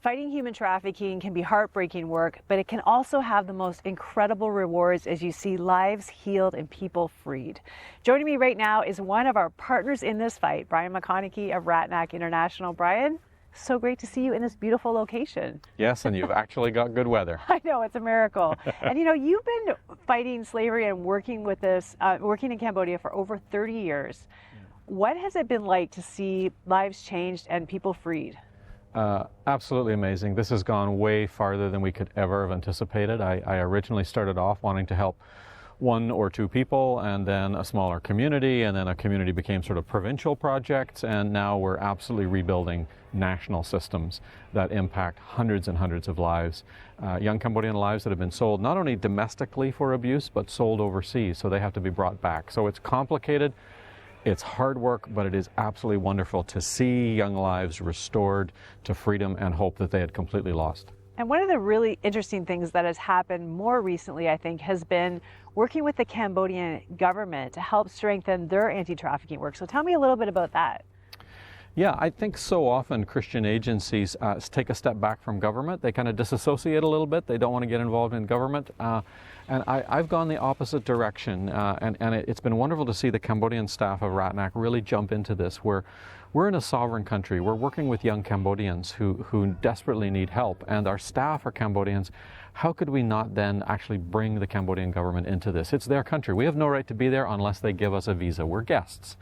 Fighting human trafficking can be heartbreaking work, but it can also have the most incredible rewards as you see lives healed and people freed. Joining me right now is one of our partners in this fight, Brian McConaghy of Ratanak International. Brian, so great to see you in this beautiful location. Yes, and you've actually got good weather. I know, it's a miracle. And you know, you've been fighting slavery and working with this, working in Cambodia for over 30 years. What has it been like to see lives changed and people freed? Absolutely amazing. This has gone way farther than we could ever have anticipated. I originally started off wanting to help one or two people, and then a smaller community, and then a community became sort of provincial projects, and now we're absolutely rebuilding national systems that impact hundreds and hundreds of lives, young Cambodian lives that have been sold not only domestically for abuse, but sold overseas, so they have to be brought back. So it's complicated. It's hard work, but it is absolutely wonderful to see young lives restored to freedom and hope that they had completely lost. And one of the really interesting things that has happened more recently, I think, has been working with the Cambodian government to help strengthen their anti-trafficking work. So tell me a little bit about that. Yeah, I think so often Christian agencies take a step back from government. They kind of disassociate a little bit. They don't want to get involved in government. And I've gone the opposite direction. And it's been wonderful to see the Cambodian staff of Ratanak really jump into this, where we're in a sovereign country. We're working with young Cambodians who desperately need help. And our staff are Cambodians. How could we not then actually bring the Cambodian government into this? It's their country. We have no right to be there unless they give us a visa. We're guests.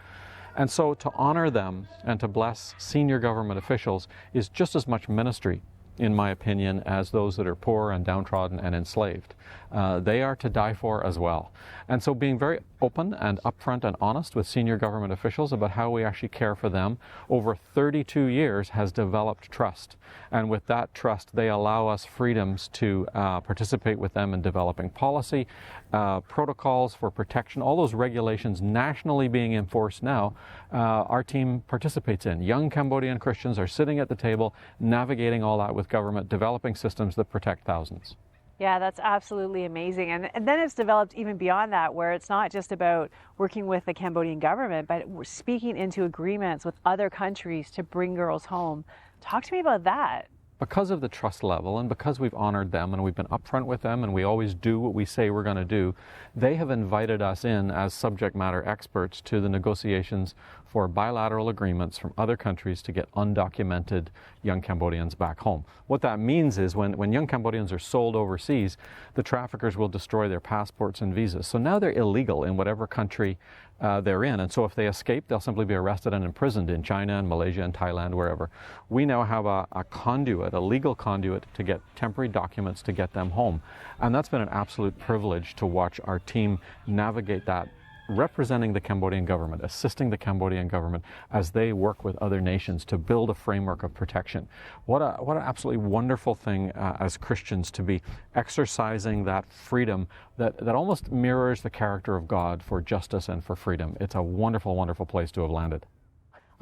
And so to honor them and to bless senior government officials is just as much ministry, in my opinion, as those that are poor and downtrodden and enslaved. They are to die for as well. And so being very open and upfront and honest with senior government officials about how we actually care for them over 32 years has developed trust. And with that trust, they allow us freedoms to participate with them in developing policy, protocols for protection, all those regulations nationally being enforced now, our team participates in. Young Cambodian Christians are sitting at the table, navigating all that with government, developing systems that protect thousands. Yeah, that's absolutely amazing. And then it's developed even beyond that, where it's not just about working with the Cambodian government, but we're speaking into agreements with other countries to bring girls home. Talk to me about that. Because of the trust level and because we've honored them and we've been upfront with them and we always do what we say we're going to do, they have invited us in as subject matter experts to the negotiations for bilateral agreements from other countries to get undocumented young Cambodians back home. What that means is when young Cambodians are sold overseas, the traffickers will destroy their passports and visas. So now they're illegal in whatever country they're in. And so if they escape, they'll simply be arrested and imprisoned in China and Malaysia and Thailand, wherever. We now have a conduit, a legal conduit to get temporary documents to get them home. And that's been an absolute privilege to watch our team navigate that, representing the Cambodian government, assisting the Cambodian government as they work with other nations to build a framework of protection. What an absolutely wonderful thing as Christians to be exercising that freedom that almost mirrors the character of God for justice and for freedom. It's a wonderful, wonderful place to have landed.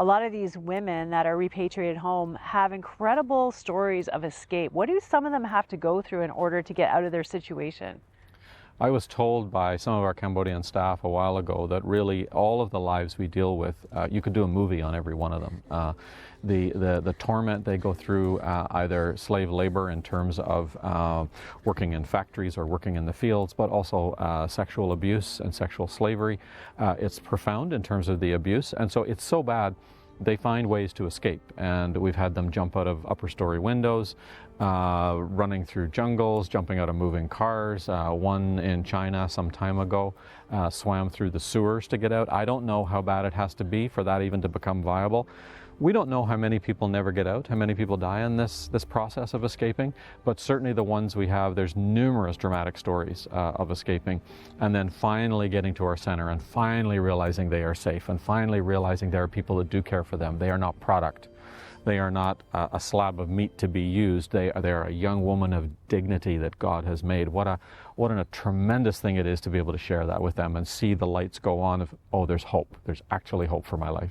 A lot of these women that are repatriated home have incredible stories of escape. What do some of them have to go through in order to get out of their situation? I was told by some of our Cambodian staff a while ago that really all of the lives we deal with, you could do a movie on every one of them. The torment they go through, either slave labor in terms of working in factories or working in the fields, but also sexual abuse and sexual slavery. It's profound in terms of the abuse, and so it's so bad they find ways to escape, and we've had them jump out of upper story windows, running through jungles, jumping out of moving cars. One in China some time ago swam through the sewers to get out. I don't know how bad it has to be for that even to become viable. We don't know how many people never get out, how many people die in this process of escaping, but certainly the ones we have, there's numerous dramatic stories of escaping, and then finally getting to our center and finally realizing they are safe and finally realizing there are people that do care for them. They are not product. They are not a slab of meat to be used. They are a young woman of dignity that God has made. What a tremendous thing it is to be able to share that with them and see the lights go on of, oh, there's hope. There's actually hope for my life.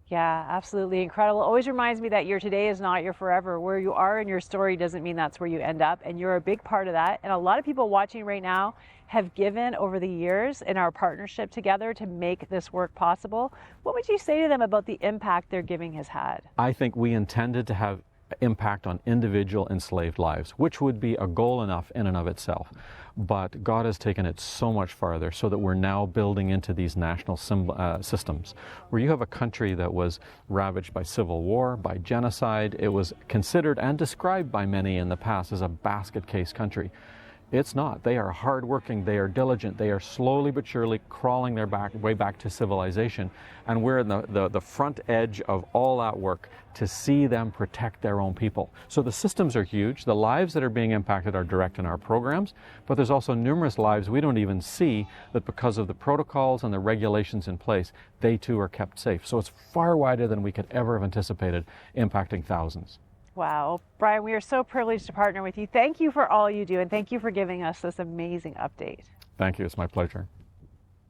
Yeah, absolutely incredible. Always reminds me that your today is not your forever. Where you are in your story doesn't mean that's where you end up, and you're a big part of that. And a lot of people watching right now have given over the years in our partnership together to make this work possible. What would you say to them about the impact their giving has had? I think we intended to have impact on individual enslaved lives, which would be a goal enough in and of itself. But God has taken it so much farther, so that we're now building into these national systems where you have a country that was ravaged by civil war, by genocide. It was considered and described by many in the past as a basket case country. It's not. They are hardworking, they are diligent, they are slowly but surely crawling their way back to civilization. And we're in the front edge of all that work to see them protect their own people. So the systems are huge. The lives that are being impacted are direct in our programs, but there's also numerous lives we don't even see that because of the protocols and the regulations in place, they too are kept safe. So it's far wider than we could ever have anticipated, impacting thousands. Wow. Brian, we are so privileged to partner with you. Thank you for all you do, and thank you for giving us this amazing update. Thank you. It's my pleasure.